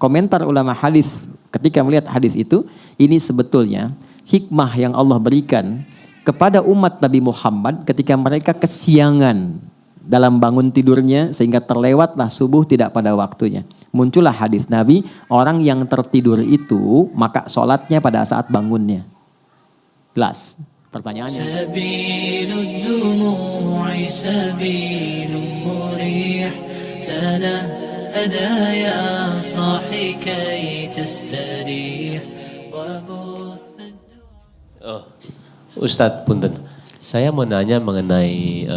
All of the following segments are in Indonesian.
komentar ulama hadis ketika melihat hadis itu, ini sebetulnya hikmah yang Allah berikan kepada umat Nabi Muhammad ketika mereka kesiangan dalam bangun tidurnya sehingga terlewatlah subuh tidak pada waktunya. Muncullah hadis Nabi, orang yang tertidur itu maka sholatnya pada saat bangunnya. Jelas pertanyaannya. Ustadz punten, saya mau nanya mengenai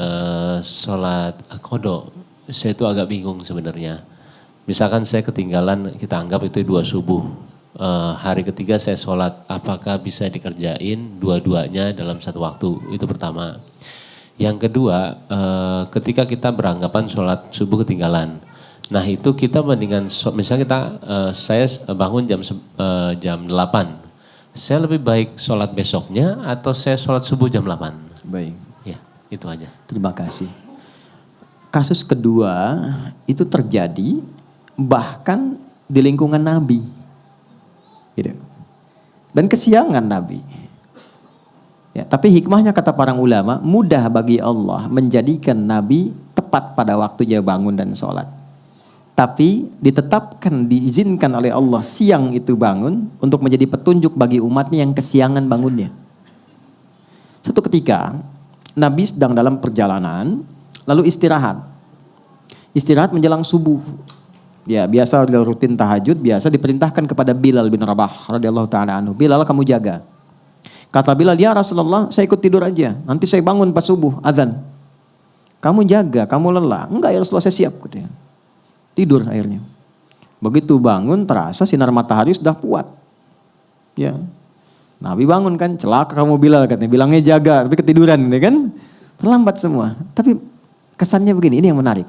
sholat qadha. Saya itu agak bingung sebenarnya. Misalkan saya ketinggalan, kita anggap itu 2 subuh. Hari ketiga saya sholat, apakah bisa dikerjain dua-duanya dalam satu waktu? Itu pertama. Yang kedua, ketika kita beranggapan sholat subuh ketinggalan. Nah itu kita mendingan, misalnya saya bangun jam 8. Saya lebih baik sholat besoknya atau saya sholat subuh jam 8? Baik. Ya, itu aja. Terima kasih. Kasus kedua itu terjadi bahkan di lingkungan Nabi. Gitu. Dan kesiangan Nabi. Ya, tapi hikmahnya kata para ulama, mudah bagi Allah menjadikan Nabi tepat pada waktunya bangun dan sholat. Tapi ditetapkan, diizinkan oleh Allah siang itu bangun untuk menjadi petunjuk bagi umatnya yang kesiangan bangunnya. Suatu ketika Nabi sedang dalam perjalanan lalu istirahat. Istirahat menjelang subuh. Ya biasa rutin tahajud, biasa diperintahkan kepada Bilal bin Rabah radhiyallahu taala anhu. Bilal, kamu jaga. Kata Bilal, ya Rasulullah saya ikut tidur aja. Nanti saya bangun pas subuh azan. Kamu jaga, kamu lelah. Enggak ya Rasulullah, saya siap. Katanya. Tidur akhirnya. Begitu bangun terasa sinar matahari sudah kuat. Ya. Nabi bangun kan, celaka kamu Bilal katanya. Bilangnya jaga, tapi ketiduran ya kan. Terlambat semua. Tapi kesannya begini, ini yang menarik.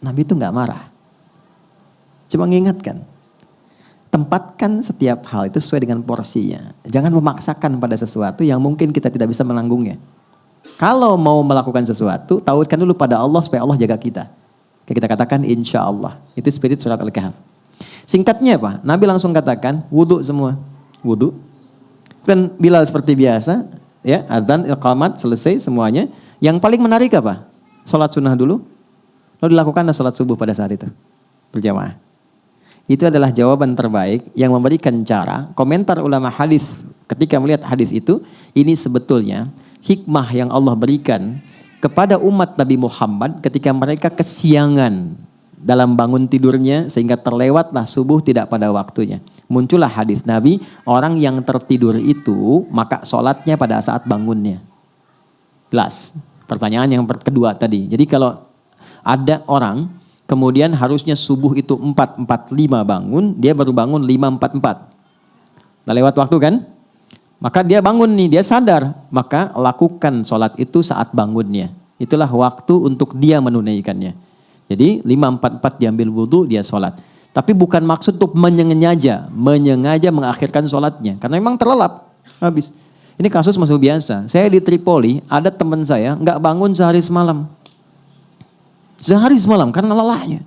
Nabi itu enggak marah. Cuma mengingatkan. Tempatkan setiap hal itu sesuai dengan porsinya. Jangan memaksakan pada sesuatu yang mungkin kita tidak bisa menanggungnya. Kalau mau melakukan sesuatu, tauhidkan dulu pada Allah supaya Allah jaga kita. Kayak kita katakan insya Allah. Itu spirit surat Al-Kahf. Singkatnya apa? Nabi langsung katakan wudu semua. Wudu. Dan Bilal seperti biasa. Ya, adzan, iqamat, selesai semuanya. Yang paling menarik apa? Sholat sunnah dulu. Lalu dilakukan sholat subuh pada saat itu. Berjamaah. Itu adalah jawaban terbaik yang memberikan cara. Komentar ulama hadis ketika melihat hadis itu. Ini sebetulnya hikmah yang Allah berikan kepada umat Nabi Muhammad ketika mereka kesiangan dalam bangun tidurnya sehingga terlewatlah subuh tidak pada waktunya. Muncullah hadis Nabi, orang yang tertidur itu maka sholatnya pada saat bangunnya. Jelas. Pertanyaan yang kedua tadi. Jadi kalau ada orang kemudian harusnya subuh itu 4.45 bangun, dia baru bangun 5.44. Udah lewat waktu kan? Maka dia bangun nih, dia sadar. Maka lakukan sholat itu saat bangunnya. Itulah waktu untuk dia menunaikannya. Jadi 5.44 diambil wudhu, dia sholat. Tapi bukan maksud untuk menyengaja mengakhirkan sholatnya. Karena memang terlelap, habis. Ini kasus masih biasa. Saya di Tripoli, ada teman saya nggak bangun sehari semalam. Sehari semalam karena lelahnya.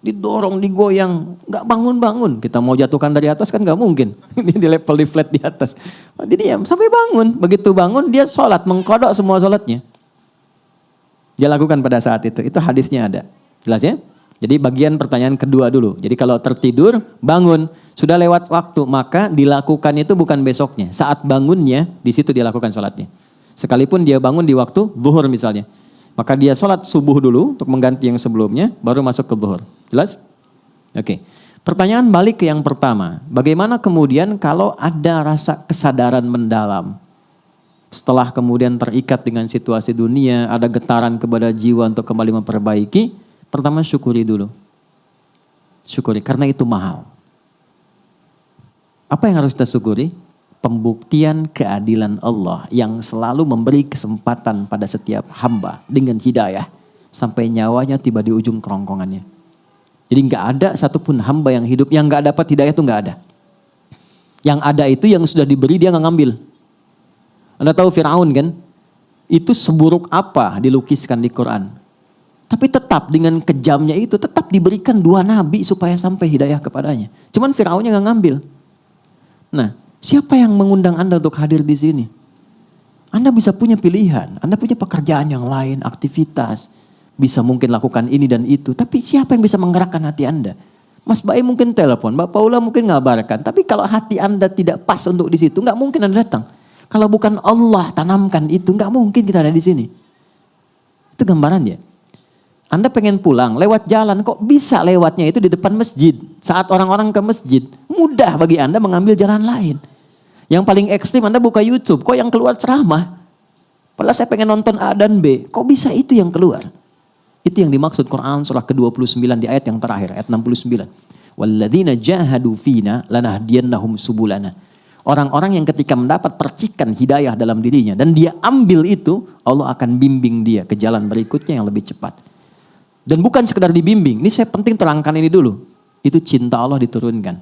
Didorong, digoyang, nggak bangun-bangun. Kita mau jatuhkan dari atas kan nggak mungkin. Ini di level di flat di atas. Dia diam sampai bangun. Begitu bangun dia sholat, mengkodok semua sholatnya. Dia lakukan pada saat itu. Itu hadisnya ada. Jelas ya? Jadi bagian pertanyaan kedua dulu. Jadi kalau tertidur, bangun. Sudah lewat waktu, maka dilakukan itu bukan besoknya. Saat bangunnya, di situ dia lakukan sholatnya. Sekalipun dia bangun di waktu zuhur misalnya. Maka dia sholat subuh dulu untuk mengganti yang sebelumnya, baru masuk ke zuhur. Jelas? Oke. Pertanyaan balik ke yang pertama. Bagaimana kemudian kalau ada rasa kesadaran mendalam? Setelah kemudian terikat dengan situasi dunia, ada getaran kepada jiwa untuk kembali memperbaiki. Pertama syukuri dulu. Syukuri, karena itu mahal. Apa yang harus kita syukuri? Pembuktian keadilan Allah yang selalu memberi kesempatan pada setiap hamba dengan hidayah sampai nyawanya tiba di ujung kerongkongannya. Jadi nggak ada satupun hamba yang hidup yang nggak dapat hidayah itu nggak ada. Yang ada itu yang sudah diberi dia nggak ngambil. Anda tahu Fir'aun kan? Itu seburuk apa dilukiskan di Quran. Tapi tetap dengan kejamnya itu tetap diberikan 2 nabi supaya sampai hidayah kepadanya. Cuman Firaunnya nggak ngambil. Nah, siapa yang mengundang Anda untuk hadir di sini? Anda bisa punya pilihan, Anda punya pekerjaan yang lain, aktivitas, bisa mungkin lakukan ini dan itu. Tapi siapa yang bisa menggerakkan hati Anda? Mas Bae mungkin telepon, Mbak Paula mungkin ngabarkan. Tapi kalau hati Anda tidak pas untuk di situ, nggak mungkin Anda datang. Kalau bukan Allah tanamkan itu, nggak mungkin kita ada di sini. Itu gambarannya. Anda pengen pulang, lewat jalan, kok bisa lewatnya itu di depan masjid. Saat orang-orang ke masjid, mudah bagi Anda mengambil jalan lain. Yang paling ekstrim Anda buka YouTube, kok yang keluar ceramah? Padahal saya pengen nonton A dan B, kok bisa itu yang keluar? Itu yang dimaksud Quran surah ke-29 di ayat yang terakhir, ayat 69. Walladzina jahadu fina lanahdiyannahum subulana. Orang-orang yang ketika mendapat percikan hidayah dalam dirinya dan dia ambil itu, Allah akan bimbing dia ke jalan berikutnya yang lebih cepat. Dan bukan sekedar dibimbing, ini saya penting terangkan ini dulu. Itu cinta Allah diturunkan.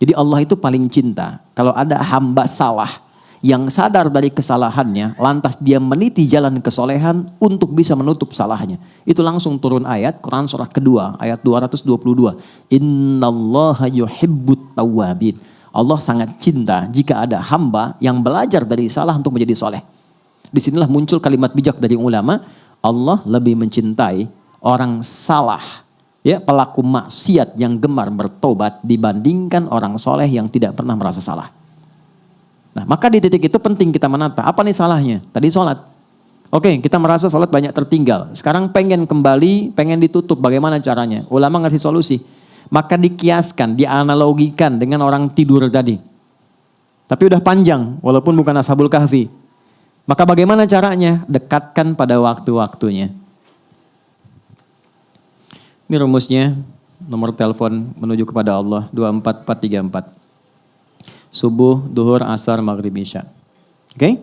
Jadi Allah itu paling cinta. Kalau ada hamba salah yang sadar dari kesalahannya, lantas dia meniti jalan kesolehan untuk bisa menutup salahnya. Itu langsung turun ayat, Quran surah kedua, ayat 222. Innallaha yuhibbut tawwabin. Allah sangat cinta jika ada hamba yang belajar dari salah untuk menjadi soleh. Disinilah muncul kalimat bijak dari ulama, Allah lebih mencintai orang salah, ya, pelaku maksiat yang gemar bertobat dibandingkan orang soleh yang tidak pernah merasa salah. Nah, maka di titik itu penting kita menata. Apa nih salahnya? Tadi sholat. Oke, kita merasa sholat banyak tertinggal. Sekarang pengen kembali, pengen ditutup. Bagaimana caranya? Ulama ngasih solusi. Maka dikiaskan, dianalogikan dengan orang tidur tadi. Tapi udah panjang, walaupun bukan Ashabul Kahfi. Maka bagaimana caranya? Dekatkan pada waktu-waktunya. Ini rumusnya, nomor telepon menuju kepada Allah 24434. Subuh, duhur, asar, maghrib, isya. Oke?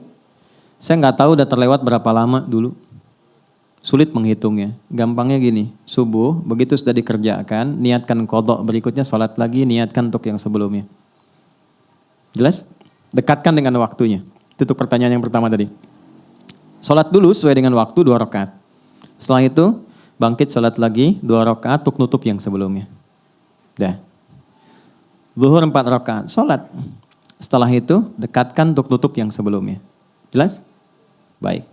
Saya nggak tahu udah terlewat berapa lama dulu. Sulit menghitungnya. Gampangnya gini, subuh begitu sudah dikerjakan, niatkan qadha berikutnya, sholat lagi, niatkan untuk yang sebelumnya. Jelas? Dekatkan dengan waktunya. Itu untuk pertanyaan yang pertama tadi. Sholat dulu sesuai dengan waktu 2 rakaat. Setelah itu bangkit sholat lagi 2 rakaat untuk nutup yang sebelumnya. Dah. Zuhur 4 rakaat, sholat. Setelah itu dekatkan untuk nutup yang sebelumnya. Jelas? Baik.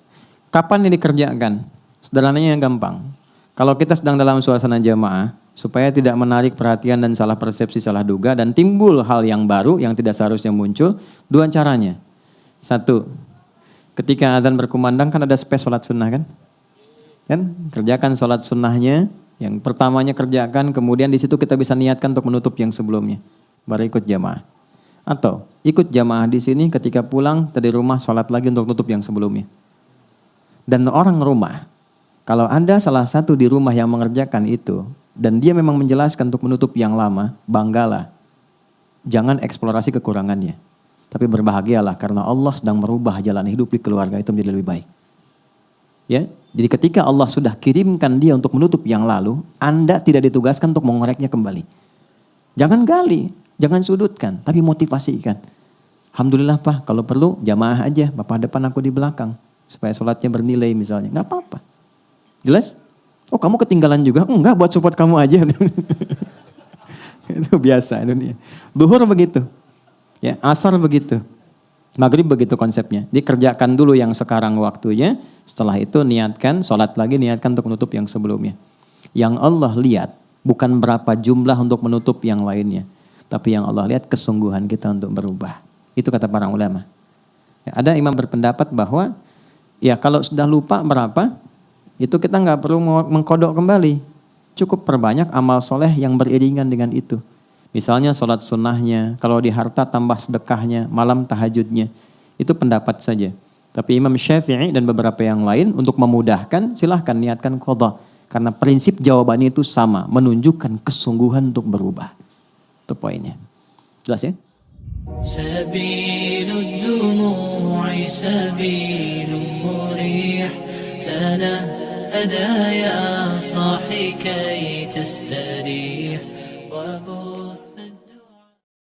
Kapan ini dikerjakan? Sederhananya yang gampang. Kalau kita sedang dalam suasana jamaah, supaya tidak menarik perhatian dan salah persepsi, salah duga, dan timbul hal yang baru yang tidak seharusnya muncul, 2 caranya. 1, ketika adzan berkumandang kan ada space sholat sunnah kan? Kerjakan sholat sunnahnya, yang pertamanya kerjakan, kemudian di situ kita bisa niatkan untuk menutup yang sebelumnya, baru ikut jamaah. Atau ikut jamaah di sini, ketika pulang dari rumah sholat lagi untuk tutup yang sebelumnya. Dan orang rumah, kalau ada salah satu di rumah yang mengerjakan itu, dan dia memang menjelaskan untuk menutup yang lama, banggalah. Jangan eksplorasi kekurangannya, tapi berbahagialah karena Allah sedang merubah jalan hidup di keluarga itu menjadi lebih baik. Ya, jadi ketika Allah sudah kirimkan dia untuk menutup yang lalu, Anda tidak ditugaskan untuk mengoreknya kembali. Jangan gali, jangan sudutkan, tapi motivasikan. Alhamdulillah Pak, kalau perlu jamaah aja, Bapak depan aku di belakang, supaya sholatnya bernilai misalnya, nggak apa-apa. Jelas? Oh kamu ketinggalan juga? Enggak, buat support kamu aja. Itu biasa dunia. Duhur begitu, ya, asar begitu. Maghrib begitu konsepnya. Dikerjakan dulu yang sekarang waktunya, setelah itu niatkan, sholat lagi, niatkan untuk menutup yang sebelumnya. Yang Allah lihat bukan berapa jumlah untuk menutup yang lainnya, tapi yang Allah lihat kesungguhan kita untuk berubah. Itu kata para ulama. Ya, ada imam berpendapat bahwa ya kalau sudah lupa berapa, itu kita nggak perlu mengkodok kembali. Cukup perbanyak amal soleh yang beriringan dengan itu. Misalnya sholat sunnahnya, kalau di harta tambah sedekahnya, malam tahajudnya. Itu pendapat saja. Tapi Imam Syafi'i dan beberapa yang lain untuk memudahkan silahkan niatkan qadha. Karena prinsip jawabannya itu sama, menunjukkan kesungguhan untuk berubah. Itu poinnya. Jelas ya? Sabilud dumu'i sabilun murih tanahada ya sahi kay tastarih wa